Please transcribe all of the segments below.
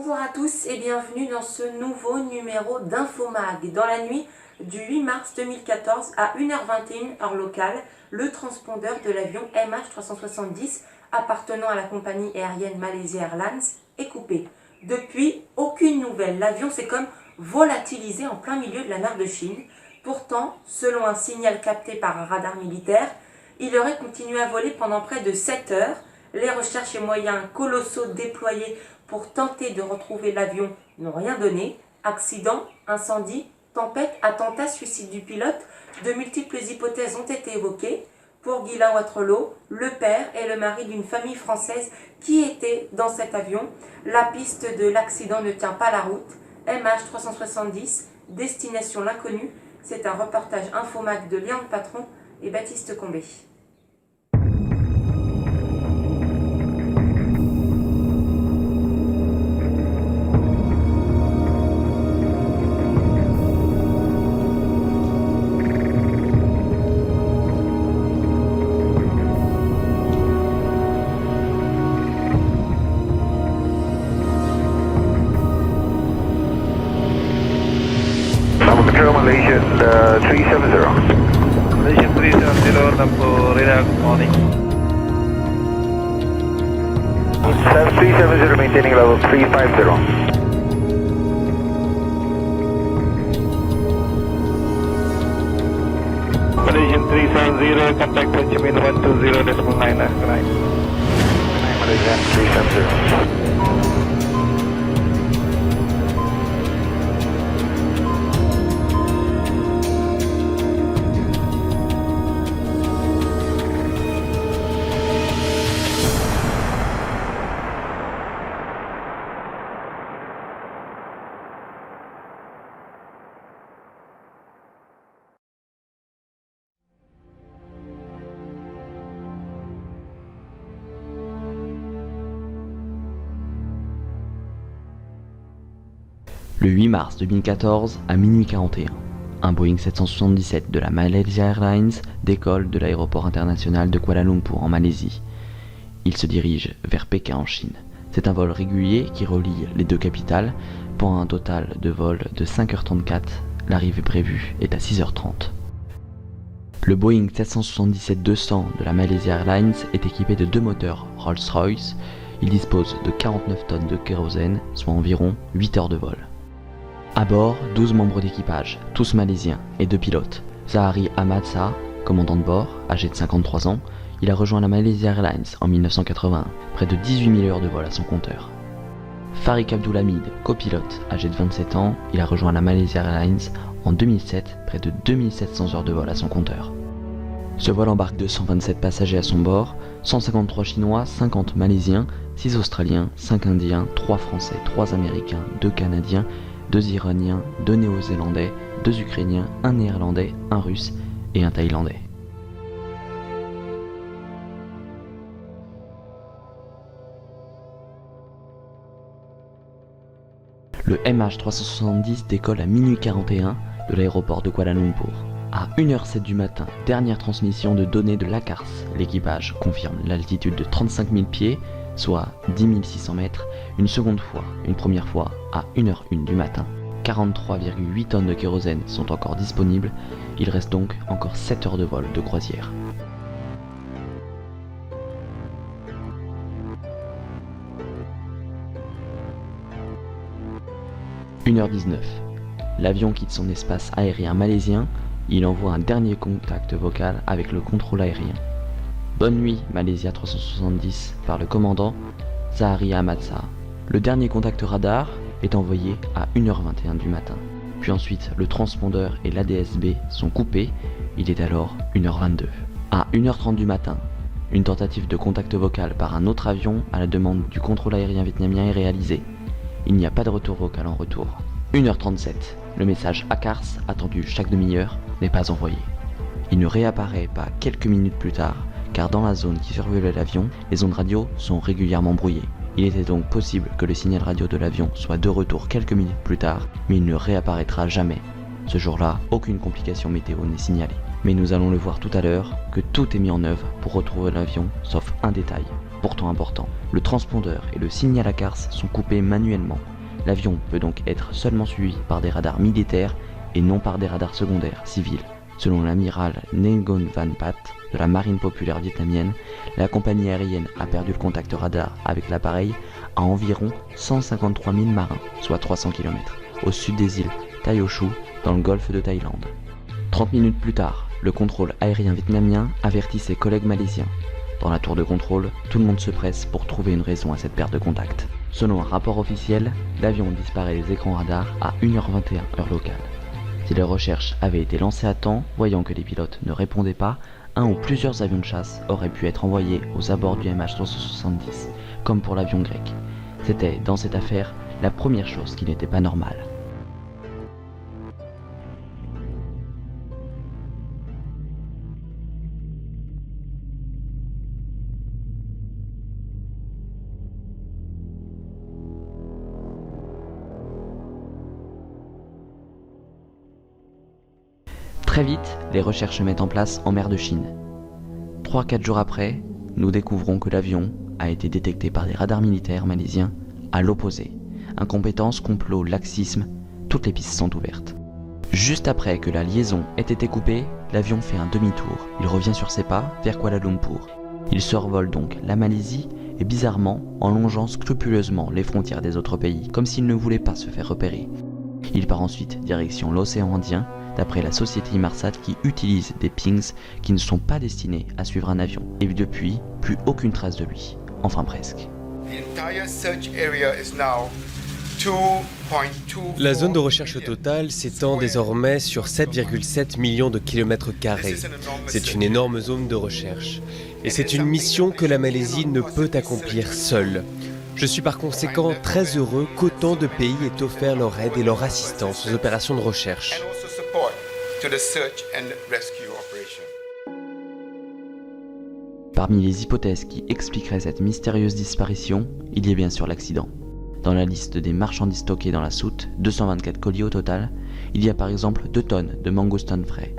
Bonjour à tous et bienvenue dans ce nouveau numéro d'Infomag. Dans la nuit du 8 mars 2014 à 1h21 heure locale, le transpondeur de l'avion MH370 appartenant à la compagnie aérienne Malaysia Airlines est coupé. Depuis, aucune nouvelle. L'avion s'est comme volatilisé en plein milieu de la mer de Chine. Pourtant, selon un signal capté par un radar militaire, il aurait continué à voler pendant près de 7 heures. Les recherches et moyens colossaux déployés pour tenter de retrouver l'avion n'ont rien donné. Accident, incendie, tempête, attentat, suicide du pilote, de multiples hypothèses ont été évoquées. Pour Ghislain Wattrelos, le père et le mari d'une famille française qui était dans cet avion, la piste de l'accident ne tient pas la route. MH370, destination l'inconnu, c'est un reportage Infomag de Léon Patron et Baptiste Combé. Malaysian 370. Malaysian 370, number radar, good morning. 370 maintaining level 350. Malaysian 370, contact Ho Chi Minh 120.9. Good night. Malaysian 370. Le 8 mars 2014, à minuit 41, un Boeing 777 de la Malaysia Airlines décolle de l'aéroport international de Kuala Lumpur en Malaisie. Il se dirige vers Pékin en Chine. C'est un vol régulier qui relie les deux capitales pour un total de vol de 5h34. L'arrivée prévue est à 6h30. Le Boeing 777-200 de la Malaysia Airlines est équipé de deux moteurs Rolls-Royce. Il dispose de 49 tonnes de kérosène, soit environ 8 heures de vol. À bord, 12 membres d'équipage, tous malaisiens, et 2 pilotes. Zahari Ahmad Shah, commandant de bord, âgé de 53 ans, il a rejoint la Malaysia Airlines en 1981, près de 18 000 heures de vol à son compteur. Farik Abdulhamid, copilote, âgé de 27 ans, il a rejoint la Malaysia Airlines en 2007, près de 2700 heures de vol à son compteur. Ce vol embarque 227 passagers à son bord, 153 Chinois, 50 Malaisiens, 6 Australiens, 5 Indiens, 3 Français, 3 Américains, 2 Canadiens, 2 Iraniens, 2 Néo-Zélandais, 2 Ukrainiens, 1 Néerlandais, 1 Russe et 1 Thaïlandais. Le MH370 décolle à minuit 41 de l'aéroport de Kuala Lumpur. À 1h07 du matin, dernière transmission de données de l'ACARS. L'équipage confirme l'altitude de 35 000 pieds, soit 10 600 mètres, une première fois à 1h01 du matin. 43,8 tonnes de kérosène sont encore disponibles, il reste donc encore 7 heures de vol de croisière. « 1h19. L'avion quitte son espace aérien malaisien, il envoie un dernier contact vocal avec le contrôle aérien. Bonne nuit, Malaysia 370, par le commandant Zahari Ahmad Shah. Le dernier contact radar est envoyé à 1h21 du matin. Puis ensuite, le transpondeur et l'ADSB sont coupés, il est alors 1h22. À 1h30 du matin, une tentative de contact vocal par un autre avion à la demande du contrôle aérien vietnamien est réalisée. Il n'y a pas de retour vocal en retour. 1h37, le message ACARS, attendu chaque demi-heure, n'est pas envoyé. Il ne réapparaît pas quelques minutes plus tard, car dans la zone qui survolait l'avion, les ondes radio sont régulièrement brouillées. Il était donc possible que le signal radio de l'avion soit de retour quelques minutes plus tard, mais il ne réapparaîtra jamais. Ce jour-là, aucune complication météo n'est signalée. Mais nous allons le voir tout à l'heure, que tout est mis en œuvre pour retrouver l'avion, sauf un détail, pourtant important. Le transpondeur et le signal ACARS sont coupés manuellement. L'avion peut donc être seulement suivi par des radars militaires et non par des radars secondaires civils. Selon l'amiral Nguyen Van Pat de la marine populaire vietnamienne, la compagnie aérienne a perdu le contact radar avec l'appareil à environ 153 000 marins, soit 300 km, au sud des îles Thaiochu, dans le golfe de Thaïlande. 30 minutes plus tard, le contrôle aérien vietnamien avertit ses collègues malaisiens. Dans la tour de contrôle, tout le monde se presse pour trouver une raison à cette perte de contact. Selon un rapport officiel, l'avion disparaît des écrans radars à 1h21 heure locale. Si les recherches avaient été lancées à temps, voyant que les pilotes ne répondaient pas, un ou plusieurs avions de chasse auraient pu être envoyés aux abords du MH370, comme pour l'avion grec. C'était, dans cette affaire, la première chose qui n'était pas normale. Très vite, les recherches se mettent en place en mer de Chine. 3-4 jours après, nous découvrons que l'avion a été détecté par des radars militaires malaisiens à l'opposé. Incompétence, complot, laxisme, toutes les pistes sont ouvertes. Juste après que la liaison ait été coupée, l'avion fait un demi-tour. Il revient sur ses pas vers Kuala Lumpur. Il survole donc la Malaisie et bizarrement en longeant scrupuleusement les frontières des autres pays, comme s'il ne voulait pas se faire repérer. Il part ensuite direction l'océan Indien, d'après la société Inmarsat qui utilise des pings qui ne sont pas destinés à suivre un avion. Et depuis, plus aucune trace de lui. Enfin presque. La zone de recherche totale s'étend désormais sur 7,7 millions de kilomètres carrés. C'est une énorme zone de recherche. Et c'est une mission que la Malaisie ne peut accomplir seule. Je suis par conséquent très heureux qu'autant de pays aient offert leur aide et leur assistance aux opérations de recherche. Parmi les hypothèses qui expliqueraient cette mystérieuse disparition, il y a bien sûr l'accident. Dans la liste des marchandises stockées dans la soute, 224 colis au total, il y a par exemple 2 tonnes de mangoustins frais.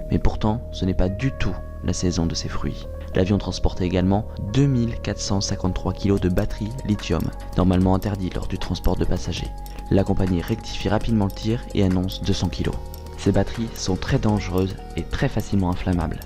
Mais pourtant, ce n'est pas du tout la saison de ces fruits. L'avion transportait également 2453 kg de batteries lithium, normalement interdites lors du transport de passagers. La compagnie rectifie rapidement le tir et annonce 200 kg. Ces batteries sont très dangereuses et très facilement inflammables.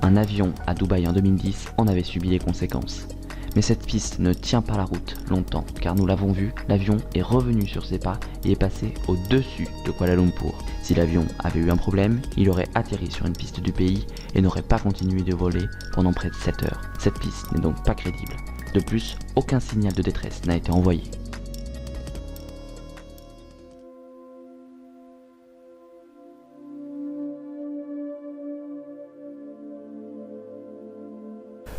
Un avion à Dubaï en 2010 en avait subi les conséquences. Mais cette piste ne tient pas la route longtemps, car nous l'avons vu, l'avion est revenu sur ses pas et est passé au-dessus de Kuala Lumpur. Si l'avion avait eu un problème, il aurait atterri sur une piste du pays et n'aurait pas continué de voler pendant près de 7 heures. Cette piste n'est donc pas crédible. De plus, aucun signal de détresse n'a été envoyé.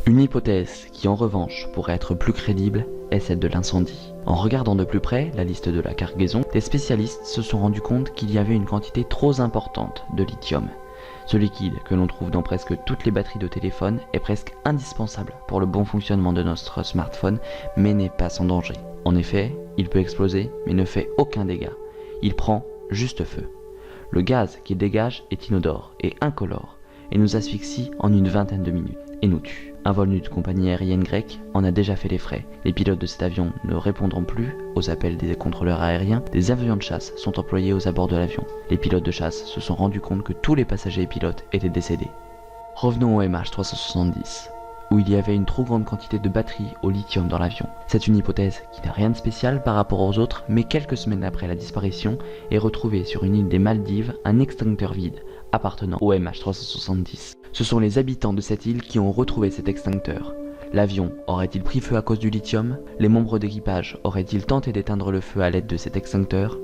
Une hypothèse qui en revanche pourrait être plus crédible est celle de l'incendie. En regardant de plus près la liste de la cargaison, des spécialistes se sont rendus compte qu'il y avait une quantité trop importante de lithium. Ce liquide, que l'on trouve dans presque toutes les batteries de téléphone, est presque indispensable pour le bon fonctionnement de notre smartphone, mais n'est pas sans danger. En effet, il peut exploser, mais ne fait aucun dégât. Il prend juste feu. Le gaz qu'il dégage est inodore et incolore, et nous asphyxie en une vingtaine de minutes, et nous tue. Un vol d'une compagnie aérienne grecque en a déjà fait les frais. Les pilotes de cet avion ne répondront plus aux appels des contrôleurs aériens. Des avions de chasse sont employés aux abords de l'avion. Les pilotes de chasse se sont rendus compte que tous les passagers et pilotes étaient décédés. Revenons au MH370, où il y avait une trop grande quantité de batteries au lithium dans l'avion. C'est une hypothèse qui n'a rien de spécial par rapport aux autres, mais quelques semaines après la disparition, est retrouvé sur une île des Maldives un extincteur vide appartenant au MH370. Ce sont les habitants de cette île qui ont retrouvé cet extincteur. L'avion aurait-il pris feu à cause du lithium? Les membres d'équipage auraient-ils tenté d'éteindre le feu à l'aide de cet extincteur?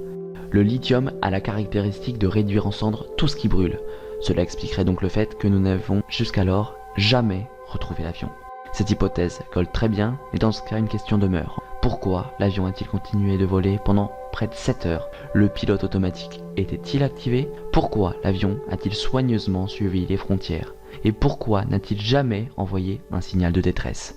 Le lithium a la caractéristique de réduire en cendres tout ce qui brûle. Cela expliquerait donc le fait que nous n'avons jusqu'alors jamais retrouvé l'avion. Cette hypothèse colle très bien, mais dans ce cas une question demeure. Pourquoi l'avion a-t-il continué de voler pendant près de 7 heures? Le pilote automatique était-il activé? Pourquoi l'avion a-t-il soigneusement suivi les frontières? Et pourquoi n'a-t-il jamais envoyé un signal de détresse?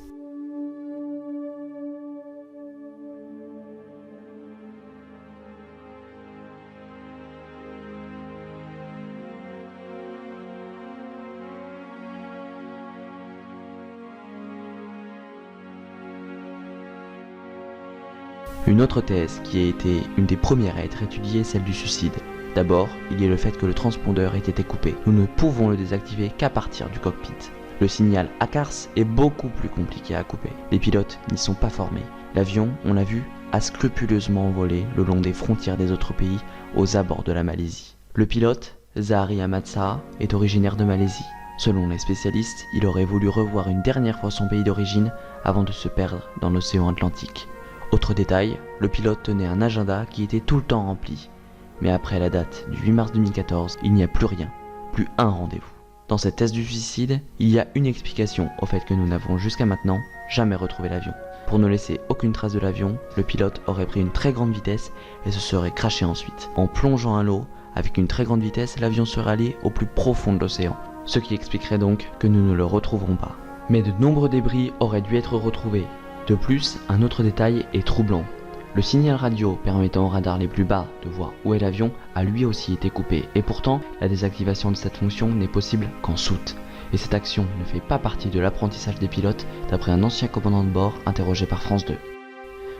Une autre thèse qui a été une des premières à être étudiée est celle du suicide. D'abord, il y a le fait que le transpondeur ait été coupé. Nous ne pouvons le désactiver qu'à partir du cockpit. Le signal ACARS est beaucoup plus compliqué à couper. Les pilotes n'y sont pas formés. L'avion, on l'a vu, a scrupuleusement volé le long des frontières des autres pays aux abords de la Malaisie. Le pilote, Zahari Ahmad Shah, est originaire de Malaisie. Selon les spécialistes, il aurait voulu revoir une dernière fois son pays d'origine avant de se perdre dans l'océan Atlantique. Autre détail, le pilote tenait un agenda qui était tout le temps rempli. Mais après la date du 8 mars 2014, il n'y a plus rien, plus un rendez-vous. Dans cette thèse du suicide, il y a une explication au fait que nous n'avons jusqu'à maintenant jamais retrouvé l'avion. Pour ne laisser aucune trace de l'avion, le pilote aurait pris une très grande vitesse et se serait crashé ensuite. En plongeant à l'eau, avec une très grande vitesse, l'avion serait allé au plus profond de l'océan. Ce qui expliquerait donc que nous ne le retrouverons pas. Mais de nombreux débris auraient dû être retrouvés. De plus, un autre détail est troublant. Le signal radio permettant aux radars les plus bas de voir où est l'avion a lui aussi été coupé. Et pourtant, la désactivation de cette fonction n'est possible qu'en soute. Et cette action ne fait pas partie de l'apprentissage des pilotes, d'après un ancien commandant de bord interrogé par France 2.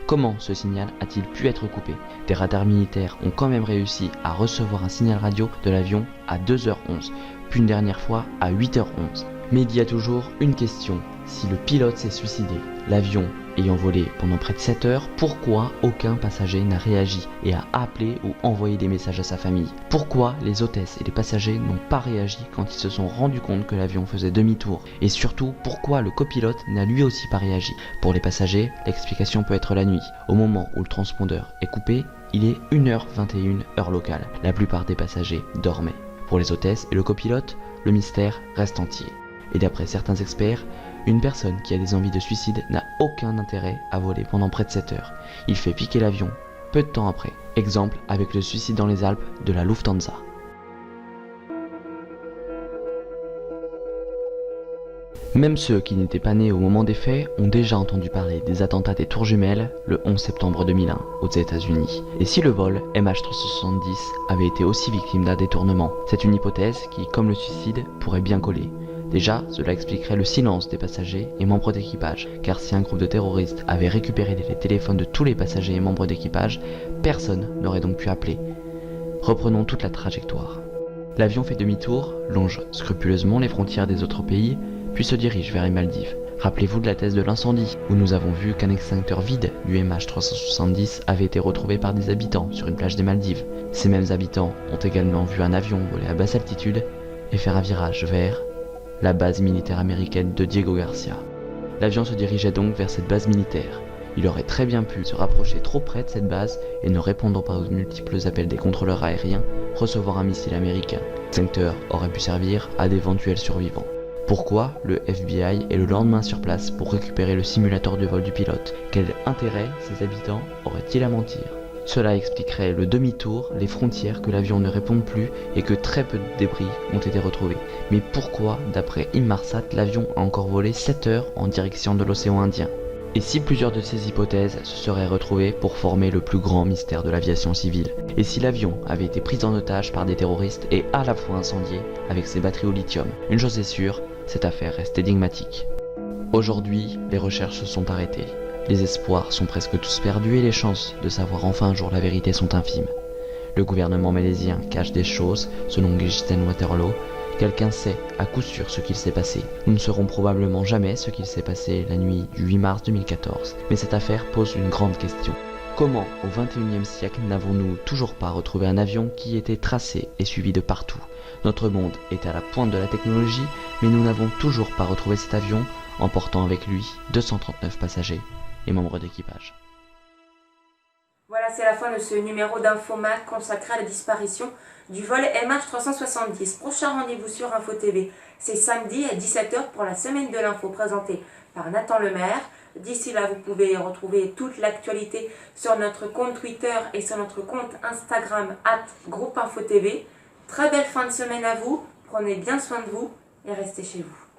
Comment ce signal a-t-il pu être coupé? Des radars militaires ont quand même réussi à recevoir un signal radio de l'avion à 2h11, puis une dernière fois à 8h11. Mais il y a toujours une question, si le pilote s'est suicidé, l'avion ayant volé pendant près de 7 heures, pourquoi aucun passager n'a réagi et a appelé ou envoyé des messages à sa famille? Pourquoi les hôtesses et les passagers n'ont pas réagi quand ils se sont rendus compte que l'avion faisait demi-tour? Et surtout, pourquoi le copilote n'a lui aussi pas réagi? Pour les passagers, l'explication peut être la nuit. Au moment où le transpondeur est coupé, il est 1h21 heure locale. La plupart des passagers dormaient. Pour les hôtesses et le copilote, le mystère reste entier. Et d'après certains experts, une personne qui a des envies de suicide n'a aucun intérêt à voler pendant près de 7 heures. Il fait piquer l'avion peu de temps après. Exemple avec le suicide dans les Alpes de la Lufthansa. Même ceux qui n'étaient pas nés au moment des faits ont déjà entendu parler des attentats des Tours Jumelles le 11 septembre 2001 aux États-Unis. Et si le vol MH370 avait été aussi victime d'un détournement? C'est une hypothèse qui, comme le suicide, pourrait bien coller. Déjà, cela expliquerait le silence des passagers et membres d'équipage, car si un groupe de terroristes avait récupéré les téléphones de tous les passagers et membres d'équipage, personne n'aurait donc pu appeler. Reprenons toute la trajectoire. L'avion fait demi-tour, longe scrupuleusement les frontières des autres pays, puis se dirige vers les Maldives. Rappelez-vous de la thèse de l'incendie, où nous avons vu qu'un extincteur vide du MH370 avait été retrouvé par des habitants sur une plage des Maldives. Ces mêmes habitants ont également vu un avion voler à basse altitude et faire un virage vers la base militaire américaine de Diego Garcia. L'avion se dirigeait donc vers cette base militaire. Il aurait très bien pu se rapprocher trop près de cette base et, ne répondant pas aux multiples appels des contrôleurs aériens, recevoir un missile américain. L'extincteur aurait pu servir à d'éventuels survivants. Pourquoi le FBI est le lendemain sur place pour récupérer le simulateur de vol du pilote? Quel intérêt ces habitants auraient-ils à mentir? Cela expliquerait le demi-tour, les frontières, que l'avion ne réponde plus et que très peu de débris ont été retrouvés. Mais pourquoi, d'après Inmarsat, l'avion a encore volé 7 heures en direction de l'océan Indien? Et si plusieurs de ces hypothèses se seraient retrouvées pour former le plus grand mystère de l'aviation civile? Et si l'avion avait été pris en otage par des terroristes et à la fois incendié avec ses batteries au lithium? Une chose est sûre, cette affaire reste énigmatique. Aujourd'hui, les recherches se sont arrêtées. Les espoirs sont presque tous perdus et les chances de savoir enfin un jour la vérité sont infimes. Le gouvernement malaisien cache des choses, selon Ghislaine Waterloo. Quelqu'un sait à coup sûr ce qu'il s'est passé. Nous ne saurons probablement jamais ce qu'il s'est passé la nuit du 8 mars 2014. Mais cette affaire pose une grande question. Comment, au XXIe siècle, n'avons-nous toujours pas retrouvé un avion qui était tracé et suivi de partout? Notre monde est à la pointe de la technologie, mais nous n'avons toujours pas retrouvé cet avion, emportant avec lui 239 passagers et membres d'équipage. Voilà, c'est la fin de ce numéro d'Infomac consacré à la disparition du vol MH370. Prochain rendez-vous sur Info TV, c'est samedi à 17h pour la semaine de l'info présentée par Nathan Lemaire. D'ici là, vous pouvez retrouver toute l'actualité sur notre compte Twitter et sur notre compte Instagram @groupeinfotv. Très belle fin de semaine à vous, prenez bien soin de vous et restez chez vous.